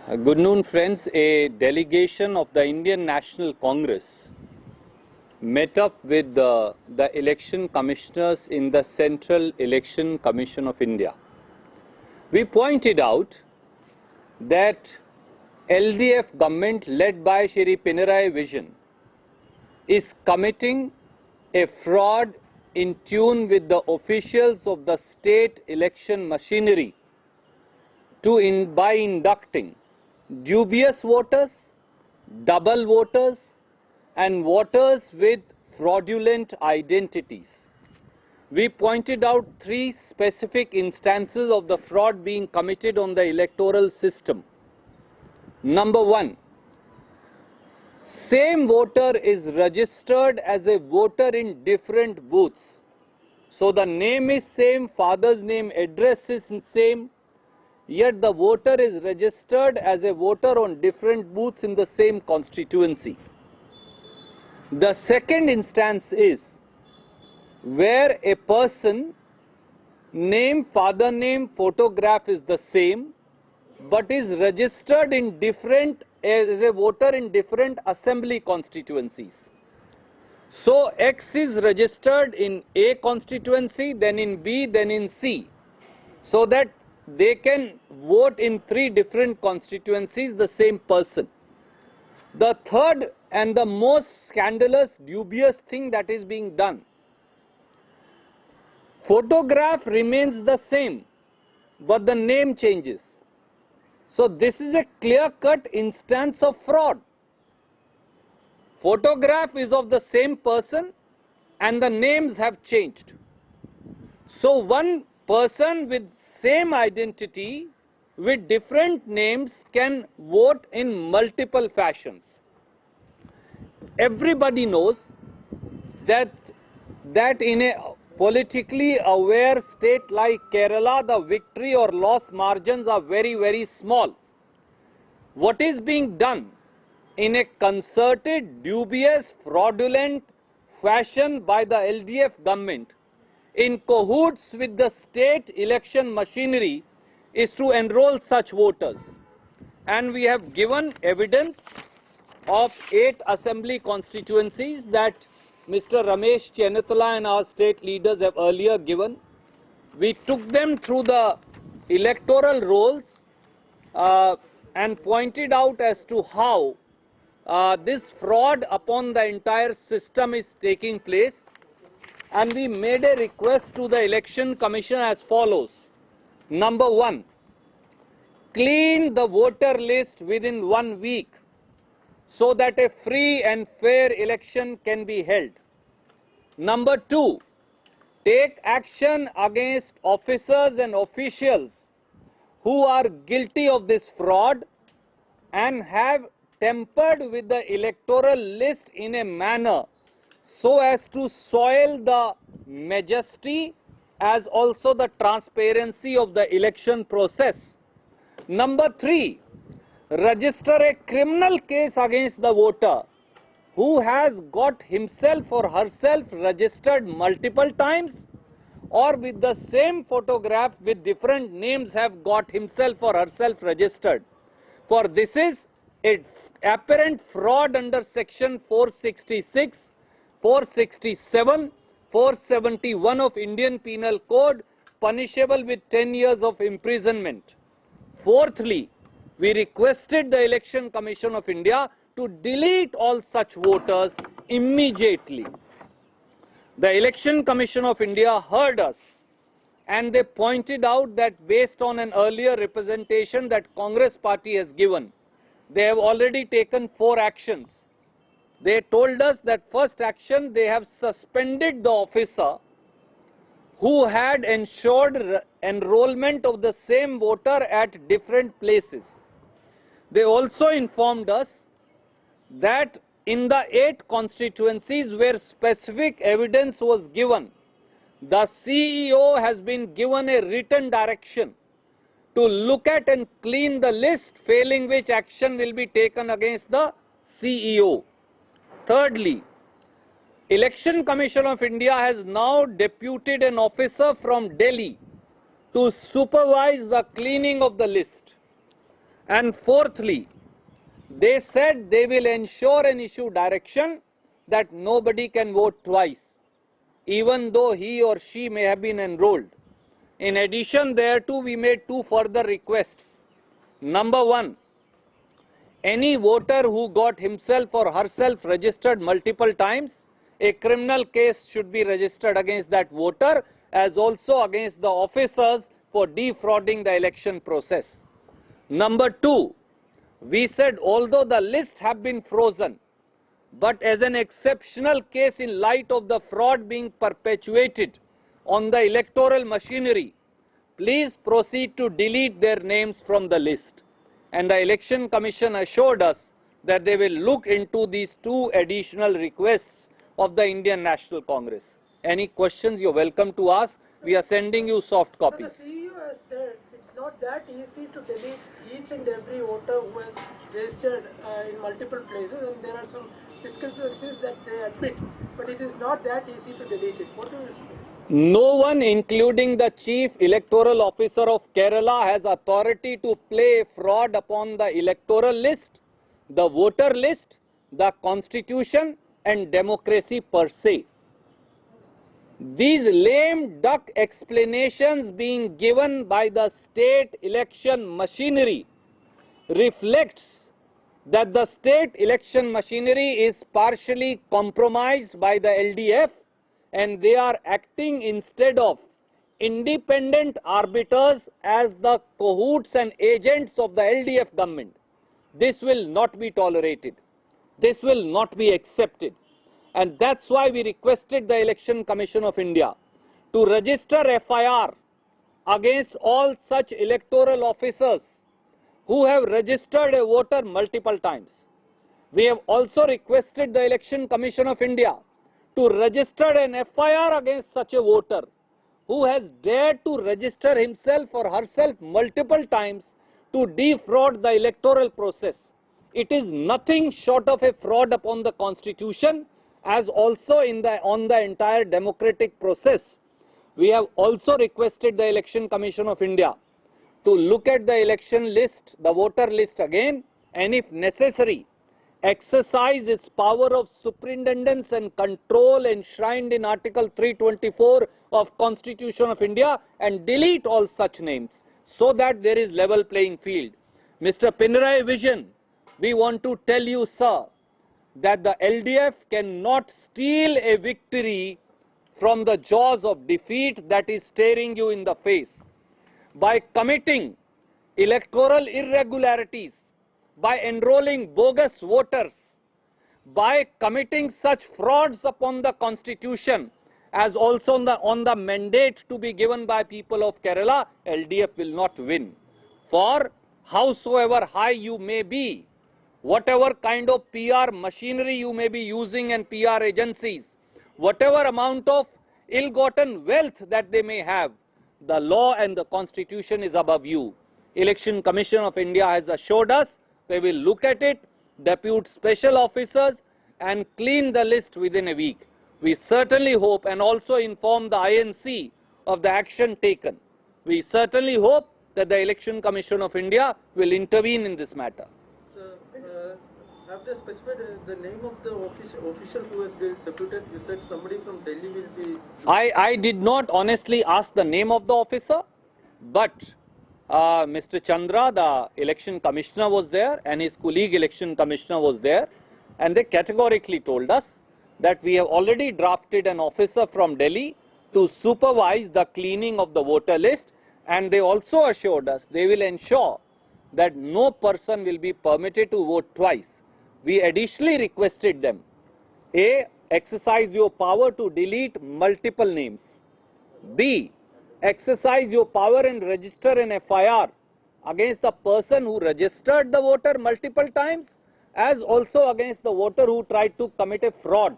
Good noon, friends. A delegation of the Indian National Congress met up with the election commissioners in the Central Election Commission of India. We pointed out that LDF government led by Shri Pinarayi Vijayan is committing a fraud in tune with the officials of the state election machinery by inducting dubious voters, double voters and voters with fraudulent identities. We pointed out 3 specific instances of the fraud being committed on the electoral system. Number 1, same voter is registered as a voter in different booths. So the name is same, father's name, address is same, yet the voter is registered as a voter on different booths in the same constituency. The second instance is where a person name, father name, photograph is the same, but is registered in different as a voter in different assembly constituencies. So X is registered in A constituency, then in B, then in C, so that they can vote in 3 different constituencies the same person. The third and the most scandalous, dubious thing that is being done, photograph remains the same, but the name changes. So this is a clear-cut instance of fraud. Photograph is of the same person and the names have changed. So one person with same identity with different names can vote in multiple fashions. Everybody knows that in a politically aware state like Kerala, the victory or loss margins are very, very small. What is being done in a concerted, dubious, fraudulent fashion by the LDF government in cahoots with the state election machinery is to enroll such voters. And we have given evidence of 8 assembly constituencies that Mr. Ramesh Chennathala and our state leaders have earlier given. We took them through the electoral rolls and pointed out as to how this fraud upon the entire system is taking place. And we made a request to the Election Commission as follows. Number 1, clean the voter list within 1 week so that a free and fair election can be held. Number 2, take action against officers and officials who are guilty of this fraud and have tampered with the electoral list in a manner so as to soil the majesty as also the transparency of the election process. Number 3, register a criminal case against the voter who has got himself or herself registered multiple times or with the same photograph with different names have got himself or herself registered. For this is an apparent fraud under section 466, 467, 471 of Indian Penal Code, punishable with 10 years of imprisonment. Fourthly, we requested the Election Commission of India to delete all such voters immediately. The Election Commission of India heard us and they pointed out that based on an earlier representation that Congress party has given, they have already taken 4 actions. They told us that first action, they have suspended the officer who had ensured enrollment of the same voter at different places. They also informed us that in the 8 constituencies where specific evidence was given, the CEO has been given a written direction to look at and clean the list, failing which action will be taken against the CEO. Thirdly, Election Commission of India has now deputed an officer from Delhi to supervise the cleaning of the list. And fourthly, they said they will ensure and issue direction that nobody can vote twice, even though he or she may have been enrolled. In addition thereto, we made two further requests. Number one, any voter who got himself or herself registered multiple times, a criminal case should be registered against that voter as also against the officers for defrauding the election process. Number two, we said although the list have been frozen, but as an exceptional case in light of the fraud being perpetuated on the electoral machinery, please proceed to delete their names from the list. And the Election Commission assured us that they will look into these two additional requests of the Indian National Congress. Any questions, you're welcome to ask. We are sending you soft copies. So the CEO has said it's not that easy to delete each and every voter who has registered in multiple places, and there are some discrepancies that they admit, but it is not that easy to delete it. What do you say? No one, including the Chief Electoral Officer of Kerala, has authority to play fraud upon the electoral list, the voter list, the constitution and democracy per se. These lame duck explanations being given by the state election machinery reflects that the state election machinery is partially compromised by the LDF, and they are acting instead of independent arbiters as the cahoots and agents of the LDF government. This will not be tolerated. This will not be accepted. And that's why we requested the Election Commission of India to register FIR against all such electoral officers who have registered a voter multiple times. We have also requested the Election Commission of India to register an FIR against such a voter who has dared to register himself or herself multiple times to defraud the electoral process. It is nothing short of a fraud upon the constitution as also on the entire democratic process. We have also requested the Election Commission of India to look at the election list, the voter list again, and if necessary, exercise its power of superintendence and control enshrined in Article 324 of Constitution of India and delete all such names so that there is level playing field. Mr. Pinarayi Vijayan, we want to tell you, sir, that the LDF cannot steal a victory from the jaws of defeat that is staring you in the face. By committing electoral irregularities, by enrolling bogus voters, by committing such frauds upon the constitution as also on the mandate to be given by people of Kerala, LDF will not win. For howsoever high you may be, whatever kind of PR machinery you may be using and PR agencies, whatever amount of ill-gotten wealth that they may have, the law and the constitution is above you. Election Commission of India has assured us they will look at it, depute special officers and clean the list within a week. We certainly hope and also inform the INC of the action taken. We certainly hope that the Election Commission of India will intervene in this matter. Have they specified the name of the official who has been deputed? You said somebody from Delhi will be... I did not honestly ask the name of the officer, but Mr. Chandra, the election commissioner, was there and his colleague election commissioner was there, and they categorically told us that we have already drafted an officer from Delhi to supervise the cleaning of the voter list, and they also assured us they will ensure that no person will be permitted to vote twice. We additionally requested them, A, exercise your power to delete multiple names. B, exercise your power and register an FIR against the person who registered the voter multiple times, as also against the voter who tried to commit a fraud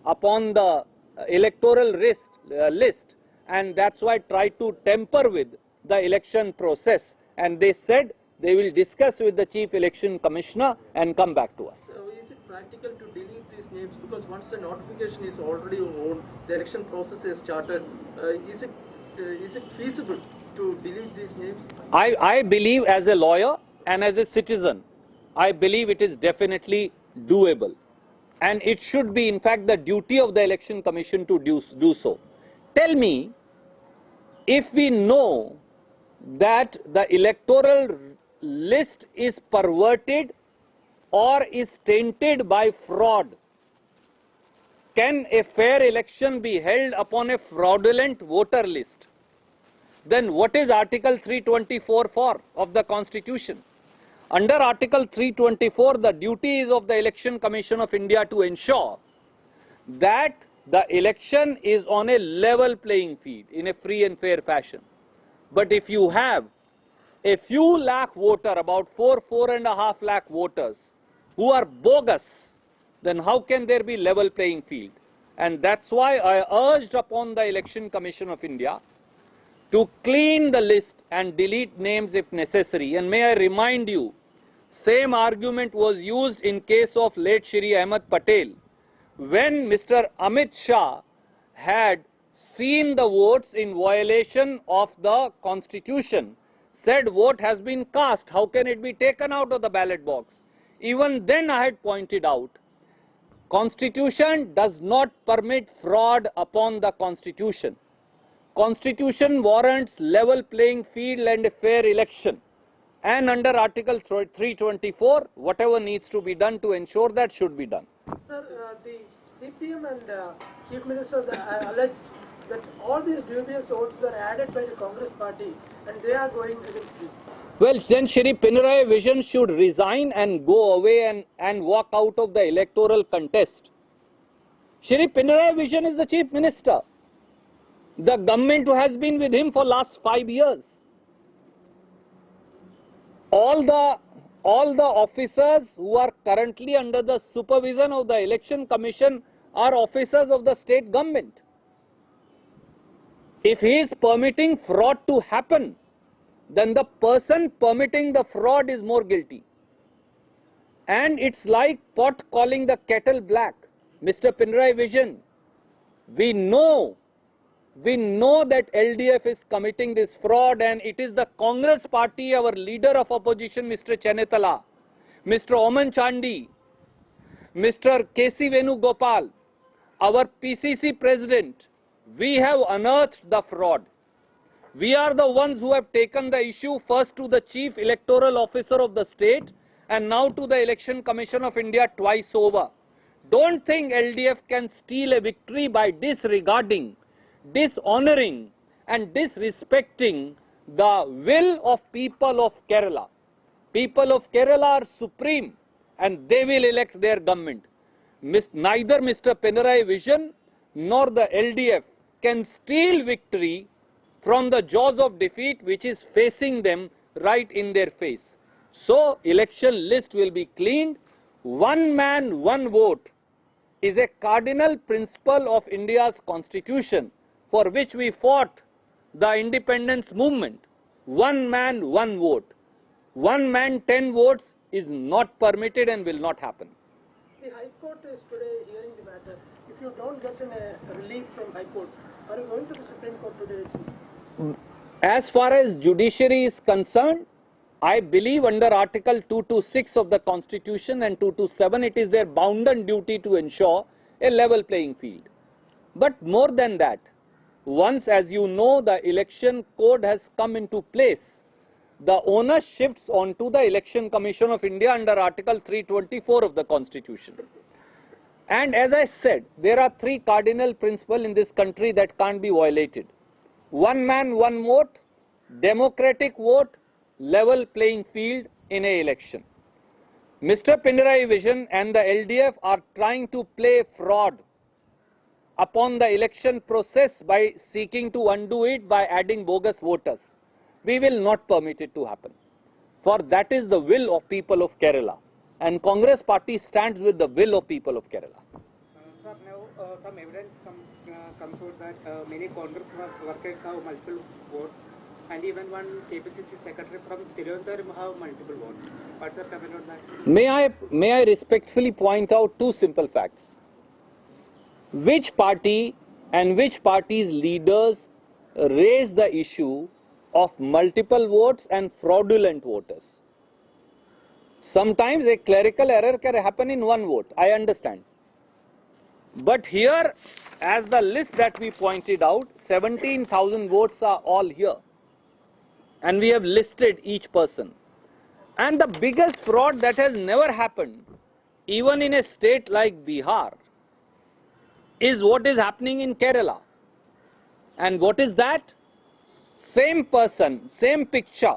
upon the electoral list, and that's why tried to tamper with the election process. And they said they will discuss with the Chief Election Commissioner and come back to us. So is it practical to delete these names? Because once the notification is already on, the election process is started. Is it feasible to delete these names? I believe as a lawyer and as a citizen, I believe it is definitely doable. And it should be, in fact, the duty of the Election Commission to do so. Tell me, if we know that the electoral list is perverted or is tainted by fraud, can a fair election be held upon a fraudulent voter list? Then what is Article 324 for of the Constitution? Under Article 324, the duty is of the Election Commission of India to ensure that the election is on a level playing field in a free and fair fashion. But if you have a few lakh voters, about 4.5 lakh voters, who are bogus, then how can there be level playing field? And that's why I urged upon the Election Commission of India to clean the list and delete names if necessary. And may I remind you, same argument was used in case of late Shri Ahmed Patel, when Mr. Amit Shah had seen the votes in violation of the Constitution, said vote has been cast, how can it be taken out of the ballot box? Even then I had pointed out, Constitution does not permit fraud upon the Constitution. Constitution warrants level playing field and a fair election. And under Article 324, whatever needs to be done to ensure that should be done. Sir, the CPM and Chief Minister allege that all these dubious votes were added by the Congress party and they are going against this. Well, then Shri Pinarayi Vijayan should resign and go away and walk out of the electoral contest. Shri Pinarayi Vijayan is the Chief Minister. The government has been with him for last 5 years. All the officers who are currently under the supervision of the Election Commission are officers of the state government. If he is permitting fraud to happen, then the person permitting the fraud is more guilty. And it's like pot calling the kettle black. Mr. Pinarayi Vijayan, we know that LDF is committing this fraud, and it is the Congress party, our leader of opposition, Mr. Chenetala, Mr. Oman Chandi, Mr. K.C. Venugopal, our PCC president, we have unearthed the fraud. We are the ones who have taken the issue first to the Chief Electoral Officer of the state and now to the Election Commission of India twice over. Don't think LDF can steal a victory by disregarding, dishonoring and disrespecting the will of people of Kerala. People of Kerala are supreme and they will elect their government. Neither Mr. Pinarayi Vijayan nor the LDF can steal victory from the jaws of defeat which is facing them right in their face. So, election list will be cleaned. One man, one vote is a cardinal principle of India's constitution, for which we fought the independence movement. One man, one vote. One man, 10 votes is not permitted and will not happen. The High Court is today hearing the matter. If you don't get a relief from High Court, are you going to the Supreme Court today? As far as judiciary is concerned, I believe under Article 226 of the Constitution and 227, it is their bounden duty to ensure a level playing field. But more than that, once, as you know, the election code has come into place, the onus shifts onto the Election Commission of India under Article 324 of the Constitution. And as I said, there are three cardinal principles in this country that can't be violated. One man, one vote, democratic vote, level playing field in an election. Mr. Pinarayi Vijayan and the LDF are trying to play fraud upon the election process by seeking to undo it by adding bogus voters. We will not permit it to happen. For that is the will of people of Kerala. And Congress party stands with the will of people of Kerala. Sir, now some evidence comes out that many Congress workers have multiple votes, and even one KPCC secretary from Tirunelveli have multiple votes. What's your comment on that? May I respectfully point out two simple facts. Which party and which party's leaders raised the issue of multiple votes and fraudulent voters? Sometimes a clerical error can happen in one vote, I understand. But here, as the list that we pointed out, 17,000 votes are all here. And we have listed each person. And the biggest fraud that has never happened, even in a state like Bihar, is what is happening in Kerala. And what is that? Same person, same picture,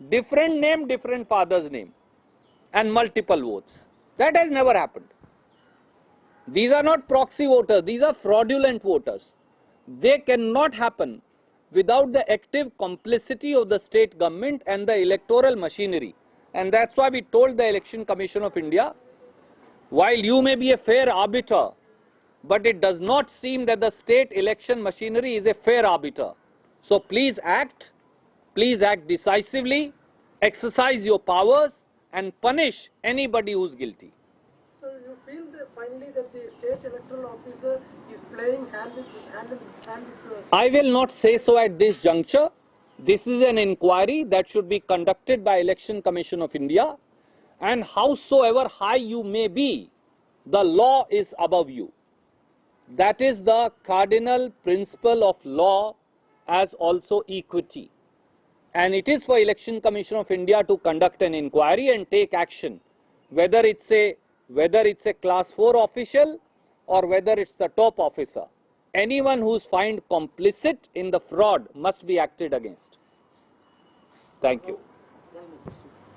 different name, different father's name, and multiple votes. That has never happened. These are not proxy voters, these are fraudulent voters. They cannot happen without the active complicity of the state government and the electoral machinery. And that's why we told the Election Commission of India, while you may be a fair arbiter, but it does not seem that the state election machinery is a fair arbiter. So please act decisively, exercise your powers and punish anybody who's guilty. So you feel that finally that the state electoral officer is playing hand with I will not say so at this juncture. This is an inquiry that should be conducted by Election Commission of India, and howsoever high you may be, the law is above you. That is the cardinal principle of law, as also equity. And it is for Election Commission of India to conduct an inquiry and take action, whether it's a class 4 official or whether it's the top officer. Anyone who's found complicit in the fraud must be acted against. Thank you.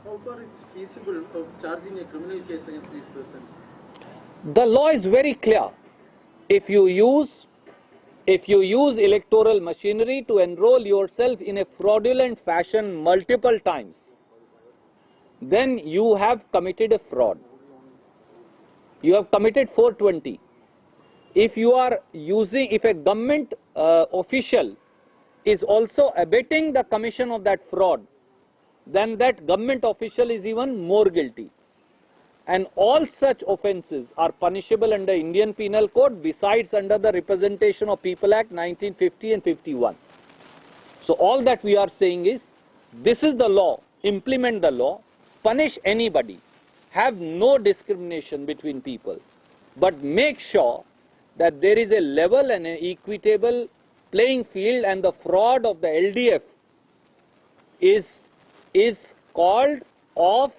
How far it's feasible of charging a criminal case against these persons? The law is very clear. If you use electoral machinery to enroll yourself in a fraudulent fashion multiple times, then you have committed a fraud. You have committed 420. If a government official is also abetting the commission of that fraud, then that government official is even more guilty. And all such offences are punishable under Indian Penal Code, besides under the Representation of People Act 1950 and 51. So all that we are saying is, this is the law, implement the law, punish anybody, have no discrimination between people, but make sure that there is a level and an equitable playing field, and the fraud of the LDF is called off,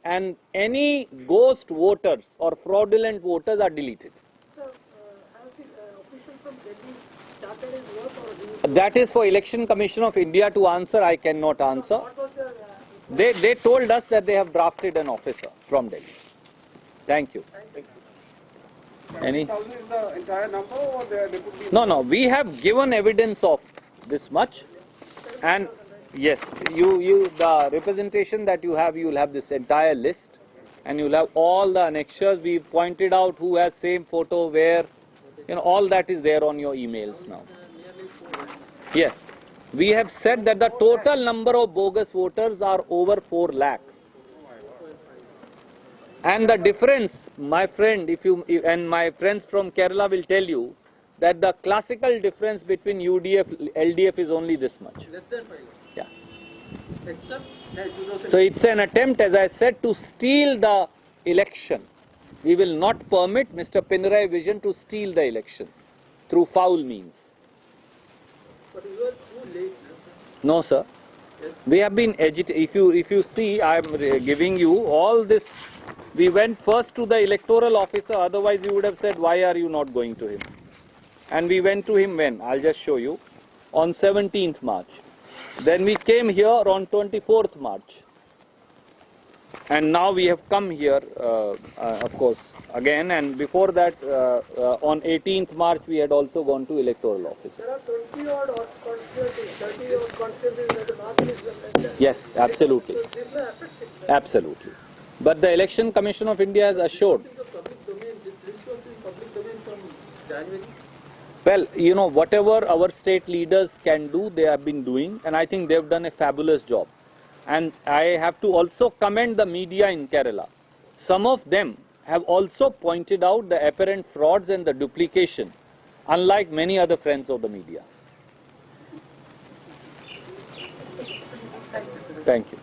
and any ghost voters or fraudulent voters are deleted. So, has the official from Delhi started his work, or That is for Election Commission of India to answer. I cannot answer. what was the They told us that they have drafted an officer from Delhi. Thank you. Any? 1,000 is the entire number, or there could be... No, we have given evidence of this much, and yes, the representation that you will have this entire list, and you'll have all the annexures. We pointed out who has same photo where, all that is there on your emails now. Yes, we have said that the total number of bogus voters are over 4 lakh. And the difference, my friend, and my friends from Kerala will tell you, that the classical difference between UDF, LDF is only this much. Less than 5 lakhs. Yeah. Except 2000. So it's an attempt, as I said, to steal the election. We will not permit Mr. Pinarayi Vijayan to steal the election through foul means. But you are too late. No, sir. We have been agitated. If you see, I am giving you all this. We went first to the electoral officer, otherwise you would have said, why are you not going to him? And we went to him when? I'll just show you. On 17th March. Then we came here on 24th March. And now we have come here, of course, again. And before that, on 18th March, we had also gone to electoral officer. there are 20 odd constituencies, 30 odd constituencies that the North is mentioned. Yes, absolutely. So this may affect it. Absolutely. But the Election Commission of India has assured. The public domain, this list was in public domain from January. Well, whatever our state leaders can do, they have been doing, and I think they've done a fabulous job. And I have to also commend the media in Kerala. Some of them have also pointed out the apparent frauds and the duplication, unlike many other friends of the media. Thank you.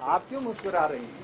आप क्यों मुस्कुरा रही हैं?